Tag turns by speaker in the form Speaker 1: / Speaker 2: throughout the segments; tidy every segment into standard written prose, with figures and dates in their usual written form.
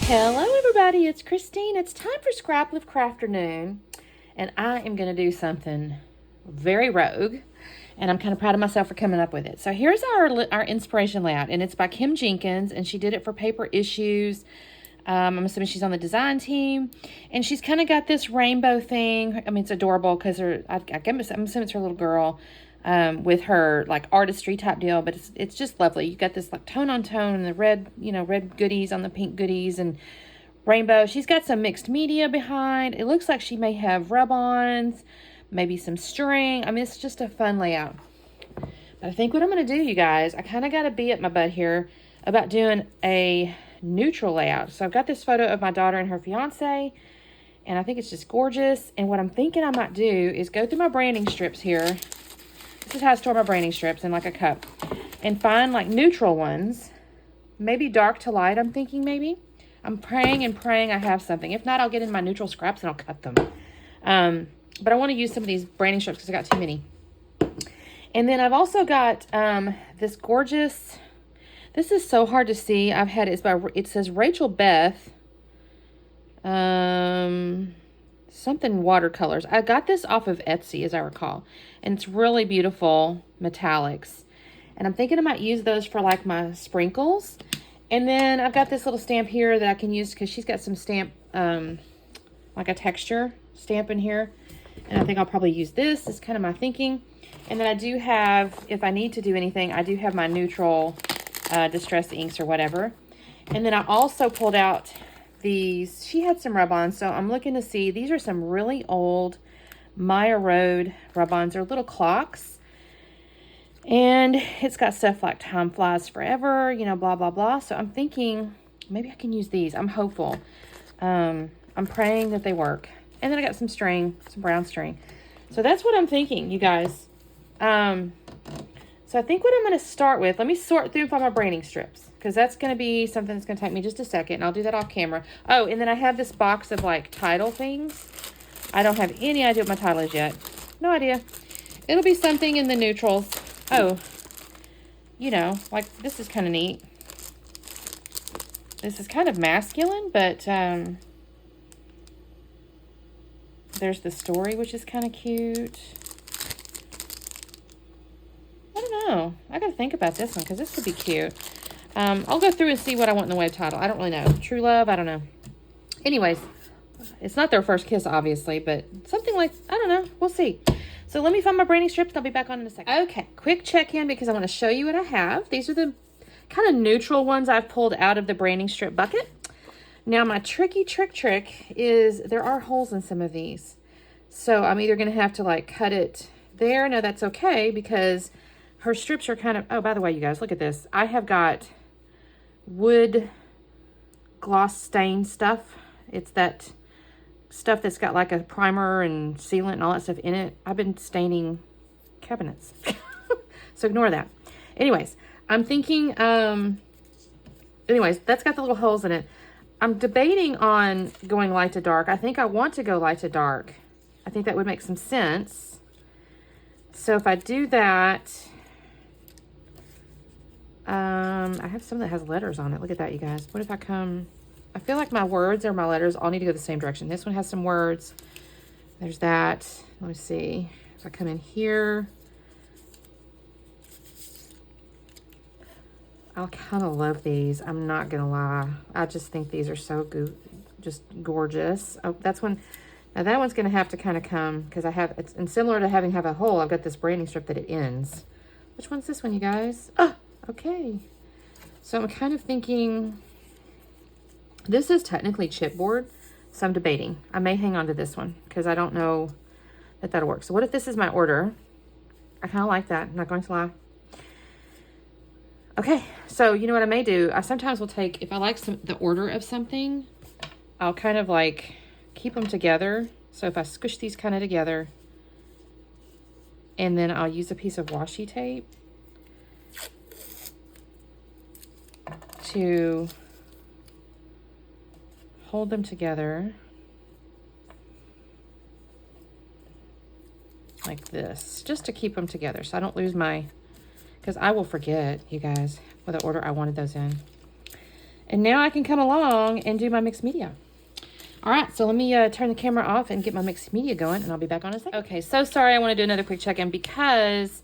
Speaker 1: Hello everybody, it's Christine. It's time for Scraplift Crafternoon, and I am going to do something very rogue, and I'm kind of proud of myself for coming up with it. So here's our inspiration layout, and it's by Kim Jenkins, and she did it for Paper Issues. I'm assuming she's on the design team, and she's kind of got this rainbow thing. I mean, it's adorable because I'm assuming it's her little girl. With her like artistry type deal, but it's just lovely. You got this like tone on tone and the red, red goodies on the pink goodies and rainbow. She's got some mixed media behind. It looks like she may have rub-ons, maybe some string. I mean, it's just a fun layout. But I think what I'm going to do, you guys, I kind of got to be at my butt here about doing a neutral layout. So I've got this photo of my daughter and her fiance, and I think it's just gorgeous. And what I'm thinking I might do is go through my branding strips here. This is how I store my branding strips in like a cup. And find like neutral ones. Maybe dark to light, I'm thinking maybe. I'm praying and praying I have something. If not, I'll get in my neutral scraps and I'll cut them. But I want to use some of these branding strips because I got too many. And then I've also got this gorgeous, this is so hard to see. I've had it says Rachel Beth. Something watercolors. I got this off of Etsy, as I recall. And it's really beautiful metallics. And I'm thinking I might use those for like my sprinkles. And then I've got this little stamp here that I can use because she's got some stamp, like a texture stamp in here. And I think I'll probably use this. It's kind of my thinking. And then I do have, if I need to do anything, I do have my neutral distress inks or whatever. And then I also pulled out these. She had some rub-ons, so I'm looking to see. These are some really old Maya Road rub-ons. They're little clocks, and it's got stuff like time flies forever, blah blah blah. So I'm thinking maybe I can use these. I'm hopeful. I'm praying that they work. And then I got some string, some brown string. So that's what I'm thinking, you guys. So I think what I'm going to start with, let me sort through my branding strips, because that's going to be something that's going to take me just a second, and I'll do that off camera. Oh, and then I have this box of like title things. I don't have any idea what my title is yet. No idea. It'll be something in the neutrals. Oh, like this is kind of neat. This is kind of masculine, but there's the story, which is kind of cute. Oh, I gotta think about this one because this could be cute. I'll go through and see what I want in the web title. I don't really know. True Love, I don't know. Anyways, it's not their first kiss, obviously, but something like, I don't know. We'll see. So let me find my branding strips and I'll be back on in a second. Okay, quick check-in because I want to show you what I have. These are the kind of neutral ones I've pulled out of the branding strip bucket. Now, my tricky trick is there are holes in some of these. So I'm either going to have to like cut it there. No, that's okay because her strips are kind of, oh, by the way, you guys, look at this. I have got wood gloss stain stuff. It's that stuff that's got like a primer and sealant and all that stuff in it. I've been staining cabinets. So ignore that. Anyways, I'm thinking, that's got the little holes in it. I'm debating on going light to dark. I think I want to go light to dark. I think that would make some sense. So if I do that, I have some that has letters on it. Look at that, you guys. What if I feel like my words or my letters all need to go the same direction. This one has some words. There's that. Let me see. If I come in here, I kind of love these. I'm not going to lie. I just think these are so just gorgeous. Oh, that's one. Now that one's going to have to kind of come because and similar to having a hole, I've got this branding strip that it ends. Which one's this one, you guys? Oh, okay. So I'm kind of thinking, this is technically chipboard, so I'm debating. I may hang on to this one because I don't know that that'll work. So what if this is my order? I kind of like that. I'm not going to lie. Okay, so you know what I may do? I sometimes will take, if I like the order of something, I'll kind of like keep them together. So if I squish these kind of together, and then I'll use a piece of washi tape to hold them together like this, just to keep them together so I don't lose my, because I will forget, you guys, what order I wanted those in. And now I can come along and do my mixed media. All right, so let me turn the camera off and get my mixed media going, and I'll be back on a second. Okay, so sorry, I want to do another quick check-in because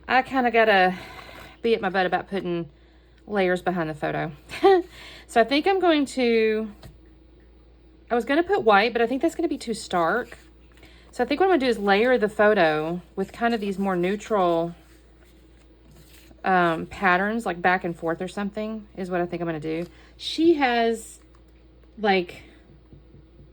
Speaker 1: I kind of got to be at my butt about putting layers behind the photo. So I think I'm going to, I was going to put white, but I think that's going to be too stark. So I think what I'm going to do is layer the photo with kind of these more neutral patterns, like back and forth or something, is what I think I'm going to do. She has, like,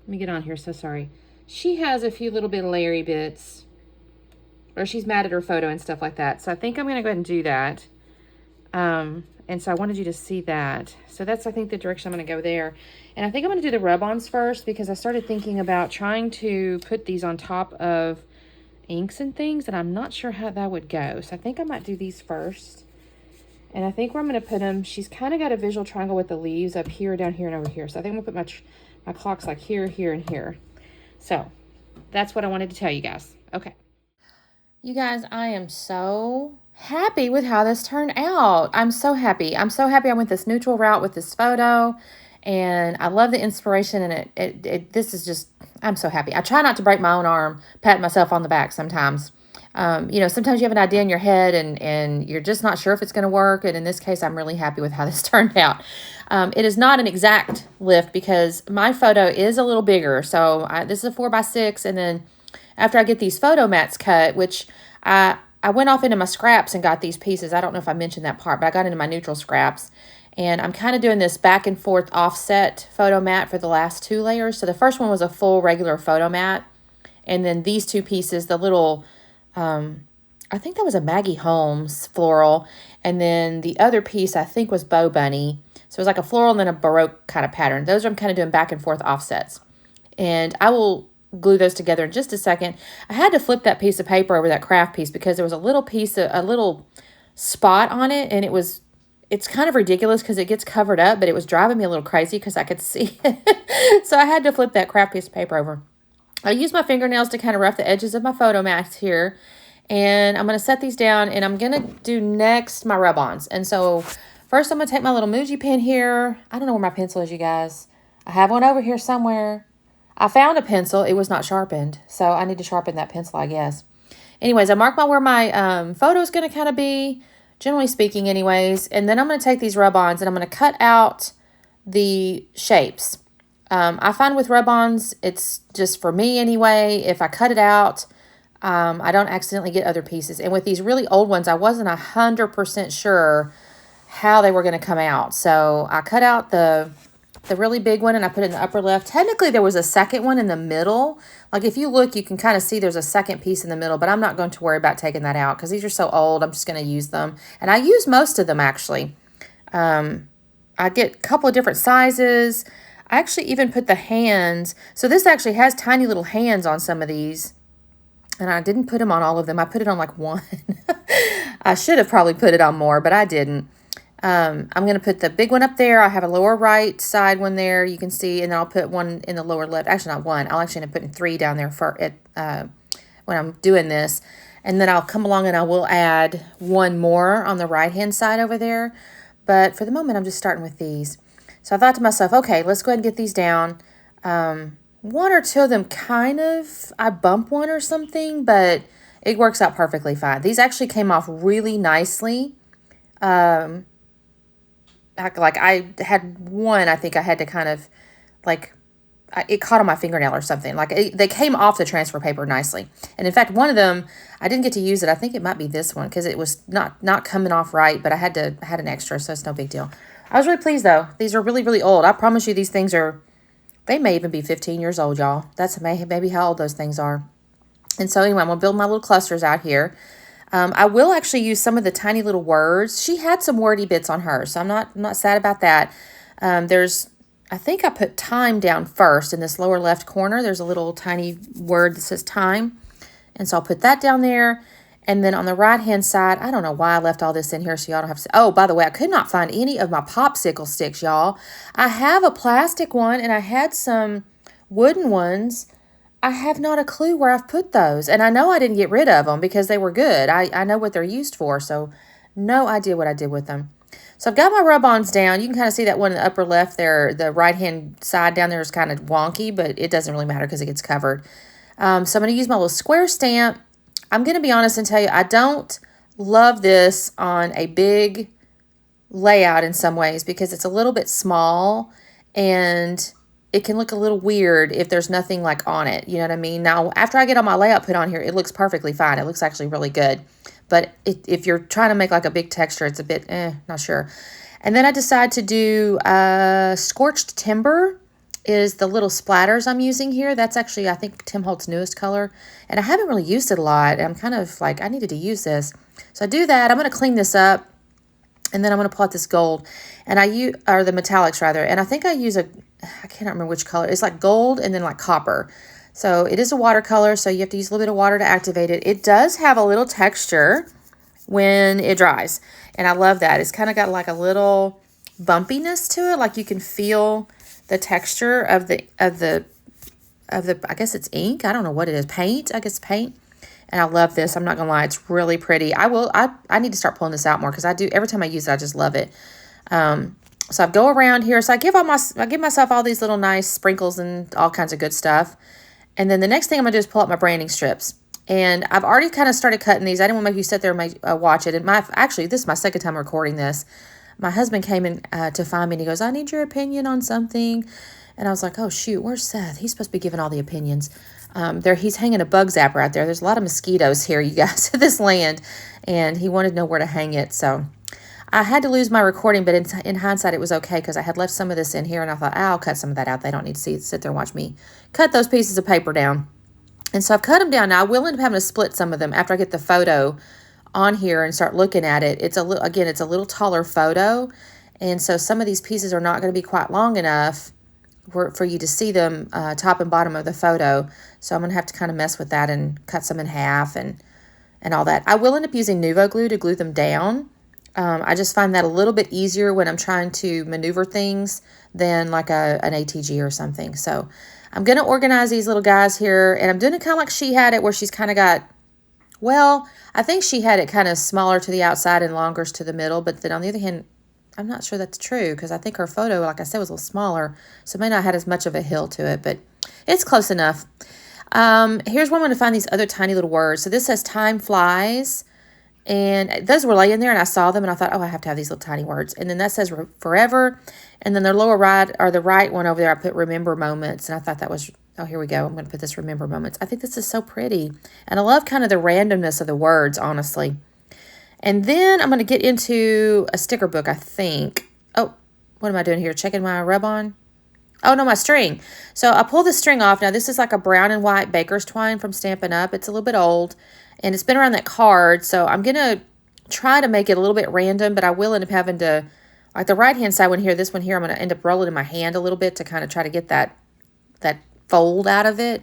Speaker 1: let me get on here, so sorry. She has a few little bit of layery bits, or she's mad at her photo and stuff like that. So I think I'm going to go ahead and do that. And so I wanted you to see that. So that's, I think, the direction I'm going to go there. And I think I'm going to do the rub-ons first because I started thinking about trying to put these on top of inks and things, and I'm not sure how that would go. So I think I might do these first. And I think where I'm going to put them, she's kind of got a visual triangle with the leaves up here, down here, and over here. So I think I'm going to put my clocks like here, here, and here. So that's what I wanted to tell you guys. Okay. You guys, I am so happy with how this turned out. I'm so happy. I'm so happy I went this neutral route with this photo. And I love the inspiration, and this is just, I'm so happy. I try not to break my own arm, patting myself on the back sometimes. You know, sometimes you have an idea in your head and you're just not sure if it's going to work. And in this case, I'm really happy with how this turned out. It is not an exact lift because my photo is a little bigger. So this is a 4x6. And then after I get these photo mats cut, which I went off into my scraps and got these pieces. I don't know if I mentioned that part, but I got into my neutral scraps. And I'm kind of doing this back and forth offset photo mat for the last two layers. So the first one was a full regular photo mat. And then these two pieces, the little, I think that was a Maggie Holmes floral. And then the other piece I think was Bow Bunny. So it was like a floral and then a Baroque kind of pattern. Those I'm kind of doing back and forth offsets. And I will glue those together in just a second. I had to flip that piece of paper over that craft piece because there was a little piece, a little spot on it. And it's kind of ridiculous because it gets covered up, but it was driving me a little crazy because I could see it. So I had to flip that craft piece of paper over. I used my fingernails to kind of rough the edges of my photo mats here. And I'm going to set these down, and I'm going to do next my rub-ons. And so first I'm going to take my little Muji pen here. I don't know where my pencil is, you guys. I have one over here somewhere. I found a pencil. It was not sharpened, so I need to sharpen that pencil, I guess. Anyways, I marked where my photo is going to kind of be, generally speaking anyways. And then I'm going to take these rub-ons, and I'm going to cut out the shapes. I find with rub-ons, it's just for me anyway, if I cut it out, I don't accidentally get other pieces. And with these really old ones, I wasn't 100% sure how they were going to come out. So I cut out the really big one and I put it in the upper left. Technically, there was a second one in the middle. Like if you look, you can kind of see there's a second piece in the middle, but I'm not going to worry about taking that out because these are so old. I'm just going to use them. And I use most of them actually. I get a couple of different sizes. I actually even put the hands. So this actually has tiny little hands on some of these. And I didn't put them on all of them. I put it on like one. I should have probably put it on more, but I didn't. I'm going to put the big one up there. I have a lower right side one there, you can see. And then I'll put one in the lower left. Actually, not one. I'll actually end up putting 3 down there for it when I'm doing this. And then I'll come along and I will add one more on the right-hand side over there. But for the moment, I'm just starting with these. So I thought to myself, okay, let's go ahead and get these down. One or two of them kind of, I bump one or something, but it works out perfectly fine. These actually came off really nicely. Like I had one, I think I had to kind of like, it caught on my fingernail or something. Like they came off the transfer paper nicely. And in fact, one of them, I didn't get to use it. I think it might be this one because it was not coming off right, but I had an extra, so it's no big deal. I was really pleased though. These are really, really old. I promise you these things they may even be 15 years old, y'all. That's maybe how old those things are. And so anyway, I'm going to build my little clusters out here. I will actually use some of the tiny little words. She had some wordy bits on her, so I'm not sad about that. I think I put time down first in this lower left corner. There's a little tiny word that says time. And so I'll put that down there. And then on the right-hand side, I don't know why I left all this in here so y'all don't have to... Oh, by the way, I could not find any of my popsicle sticks, y'all. I have a plastic one and I had some wooden ones. I have not a clue where I've put those. And I know I didn't get rid of them because they were good. I know what they're used for, so no idea what I did with them. So I've got my rub-ons down. You can kind of see that one in the upper left there. The right-hand side down there is kind of wonky, but it doesn't really matter because it gets covered. So I'm going to use my little square stamp. I'm going to be honest and tell you, I don't love this on a big layout in some ways because it's a little bit small and it can look a little weird if there's nothing like on it. You know what I mean? Now, after I get all my layout put on here, it looks perfectly fine. It looks actually really good. But if you're trying to make like a big texture, it's a bit, not sure. And then I decide to do Scorched Timber is the little splatters I'm using here. That's actually, I think, Tim Holt's newest color. And I haven't really used it a lot. I'm kind of like, I needed to use this. So I do that. I'm going to clean this up. And then I'm going to pull out this gold. And I use, or the metallics rather. And I think I use I can't remember which color. It's like gold and then like copper. So it is a watercolor, so you have to use a little bit of water to activate it. It does have a little texture when it dries, and I love that. It's kind of got like a little bumpiness to it, like you can feel the texture of the I guess it's ink. I don't know what it is. Paint. I guess paint. And I love this. I'm not gonna lie, it's really pretty. I need to start pulling this out more because I do every time I use it, I just love it. So I go around here. So I give myself all these little nice sprinkles and all kinds of good stuff. And then the next thing I'm going to do is pull out my branding strips. And I've already kind of started cutting these. I didn't want to make you sit there and watch it. And actually, this is my second time recording this. My husband came in to find me and he goes, I need your opinion on something. And I was like, oh, shoot, where's Seth? He's supposed to be giving all the opinions. He's hanging a bug zapper out there. There's a lot of mosquitoes here, you guys, at this land. And he wanted to know where to hang it. So I had to lose my recording, but in hindsight, it was okay because I had left some of this in here, and I thought, I'll cut some of that out. They don't need to sit there and watch me cut those pieces of paper down. And so I've cut them down. Now, I will end up having to split some of them after I get the photo on here and start looking at it. It's a little taller photo, and so some of these pieces are not going to be quite long enough for you to see them top and bottom of the photo. So I'm going to have to kind of mess with that and cut some in half and all that. I will end up using Nuvo glue to glue them down. I just find that a little bit easier when I'm trying to maneuver things than like an ATG or something. So I'm going to organize these little guys here, and I'm doing it kind of like she had it, where she's kind of got, well, I think she had it kind of smaller to the outside and longer to the middle, but then on the other hand, I'm not sure that's true because I think her photo, like I said, was a little smaller, so it may not have as much of a hill to it, but it's close enough. Here's where I'm going to find these other tiny little words. So this says time flies. And those were laying there, and I saw them, and I thought, oh, I have to have these little tiny words. And then that says forever. And then the lower right, or the right one over there, I put remember moments. And I thought that was, oh, here we go. I'm going to put this remember moments. I think this is so pretty. And I love kind of the randomness of the words, honestly. And then I'm going to get into a sticker book, I think. Oh, what am I doing here? Checking my rub-on? Oh, no, my string. So I pull the string off. Now, this is like a brown and white baker's twine from Stampin' Up. It's a little bit old. And it's been around that card, so I'm going to try to make it a little bit random, but I will end up having to, like the right-hand side one here, this one here, I'm going to end up rolling in my hand a little bit to kind of try to get that fold out of it.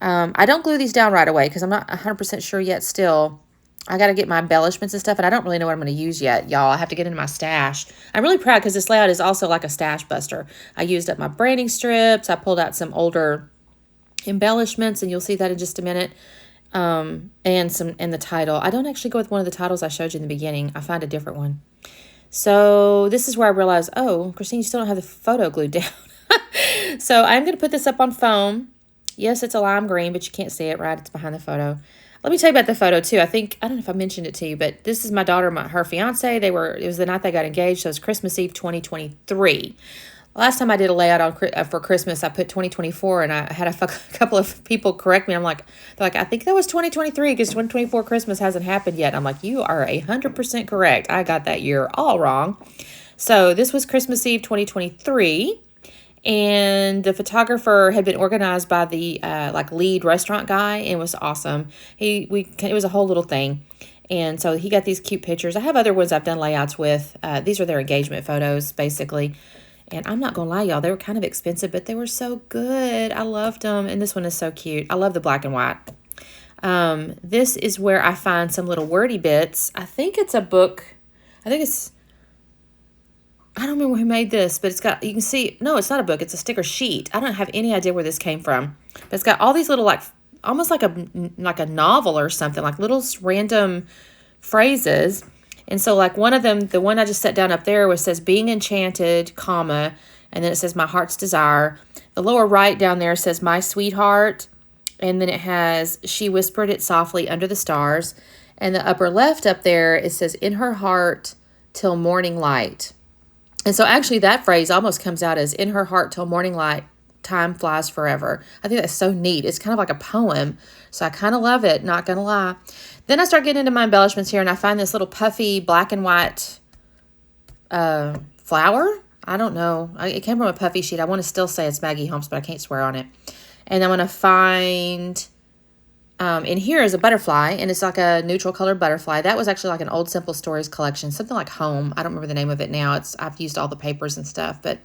Speaker 1: I don't glue these down right away because I'm not 100% sure yet still. I got to get my embellishments and stuff, and I don't really know what I'm going to use yet, y'all. I have to get into my stash. I'm really proud because this layout is also like a stash buster. I used up my branding strips. I pulled out some older embellishments, and you'll see that in just a minute. And the title. I don't actually go with one of the titles I showed you in the beginning. I find a different one. So this is where I realized, oh, Christine, you still don't have the photo glued down. So I'm going to put this up on foam. Yes, it's a lime green, but you can't see it, right? It's behind the photo. Let me tell you about the photo too. I don't know if I mentioned it to you, but this is my daughter, her fiance. It was the night they got engaged. So it was Christmas Eve 2023. Last time I did a layout for Christmas, I put 2024, and I had a couple of people correct me. They're like, I think that was 2023 because 2024 Christmas hasn't happened yet. I'm like, you are 100% correct. I got that year all wrong. So this was Christmas Eve 2023, and the photographer had been organized by the lead restaurant guy, and it was awesome. It was a whole little thing. And so he got these cute pictures. I have other ones I've done layouts with. These are their engagement photos, basically. And I'm not going to lie, y'all, they were kind of expensive, but they were so good. I loved them. And this one is so cute. I love the black and white. This is where I find some little wordy bits. I think it's a book. I don't remember who made this, but you can see, no, it's not a book. It's a sticker sheet. I don't have any idea where this came from. But it's got all these little, almost like a novel or something, like little random phrases. And so like one of them, the one I just set down up there, says being enchanted, comma, and then it says my heart's desire. The lower right down there says my sweetheart. And then it has, she whispered it softly under the stars. And the upper left up there, it says in her heart till morning light. And so actually that phrase almost comes out as in her heart till morning light, time flies forever. I think that's so neat. It's kind of like a poem. So I kind of love it, not going to lie. Then I start getting into my embellishments here, and I find this little puffy black and white flower. I don't know. It came from a puffy sheet. I want to still say it's Maggie Holmes, but I can't swear on it. And I'm going to find, in here is a butterfly, and it's like a neutral colored butterfly. That was actually like an old Simple Stories collection, something like Home. I don't remember the name of it now. I've used all the papers and stuff, but...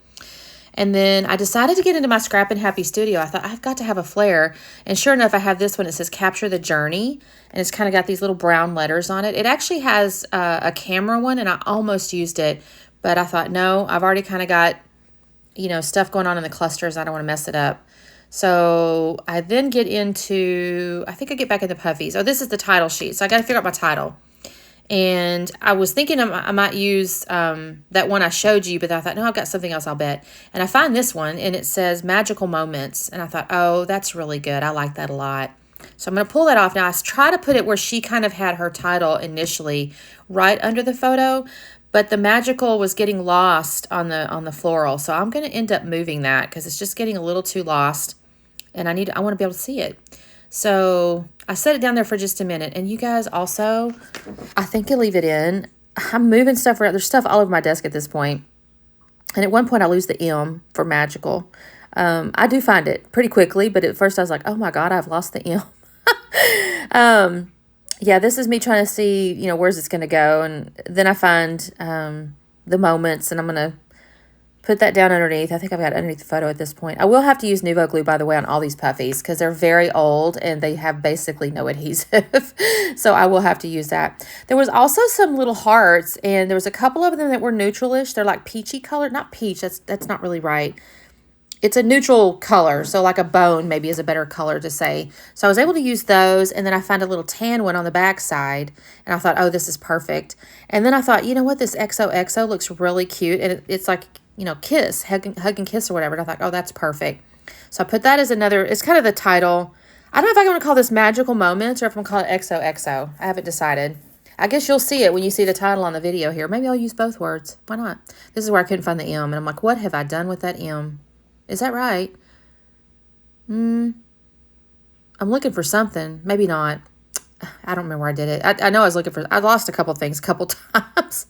Speaker 1: And then I decided to get into my Scrap and Happy studio. I thought, I've got to have a flare. And sure enough, I have this one. It says Capture the Journey. And it's kind of got these little brown letters on it. It actually has a camera one, and I almost used it. But I thought, no, I've already kind of got, you know, stuff going on in the clusters. I don't want to mess it up. So I then get into, I think I get back into puffies. Oh, this is the title sheet. So I got to figure out my title. And I was thinking I might use that one I showed you, but I thought, no, I've got something else, I'll bet. And I find this one, and it says Magical Moments. And I thought, oh, that's really good. I like that a lot. So I'm going to pull that off. Now, I try to put it where she kind of had her title initially right under the photo, but the magical was getting lost on the floral. So I'm going to end up moving that because it's just getting a little too lost, and I want to be able to see it. So I set it down there for just a minute. And you guys also, I think you leave it in. I'm moving stuff around. There's stuff all over my desk at this point. And at one point I lose the M for magical. I do find it pretty quickly, but at first I was like, oh my God, I've lost the M. Yeah, this is me trying to see, you know, where's it's going to go. And then I find the moments, and I'm going to put that down underneath. I think I've got underneath the photo at this point. I will have to use Nuvo glue, by the way, on all these puffies because they're very old and they have basically no adhesive. So I will have to use that. There was also some little hearts, and there was a couple of them that were neutralish. They're like peachy colored. Not peach. That's not really right. It's a neutral color, so like a bone maybe is a better color to say. So I was able to use those, and then I found a little tan one on the back side, and I thought, oh, this is perfect. And then I thought, you know what, this XOXO looks really cute, and it's like, you know, kiss, hug and kiss or whatever. And I thought, oh, that's perfect. So I put that as another, it's kind of the title. I don't know if I'm going to call this Magical Moments or if I'm going to call it XOXO. I haven't decided. I guess you'll see it when you see the title on the video here. Maybe I'll use both words. Why not? This is where I couldn't find the M, and I'm like, what have I done with that M? Is that right? I'm looking for something. Maybe not. I don't remember where I did it. I know I was looking for, I lost a couple things a couple times.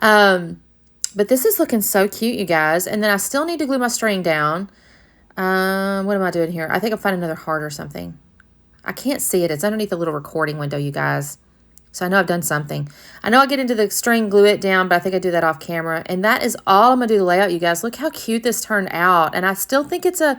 Speaker 1: But this is looking so cute, you guys. And then I still need to glue my string down. What am I doing here? I think I'll find another heart or something. I can't see it. It's underneath the little recording window, you guys. So I know I've done something. I know I get into the string, glue it down, but I think I do that off camera. And that is all I'm going to do the layout, you guys. Look how cute this turned out. And I still think it's a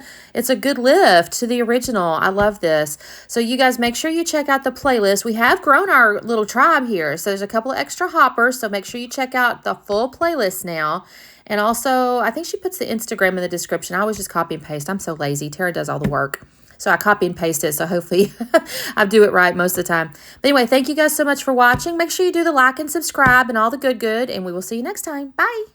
Speaker 1: good lift to the original. I love this. So you guys make sure you check out the playlist. We have grown our little tribe here. So there's a couple of extra hoppers. So make sure you check out the full playlist now. And also, I think she puts the Instagram in the description. I always just copy and paste. I'm so lazy. Tara does all the work. So I copy and paste it, so hopefully I do it right most of the time. But anyway, thank you guys so much for watching. Make sure you do the like and subscribe and all the good, and we will see you next time. Bye.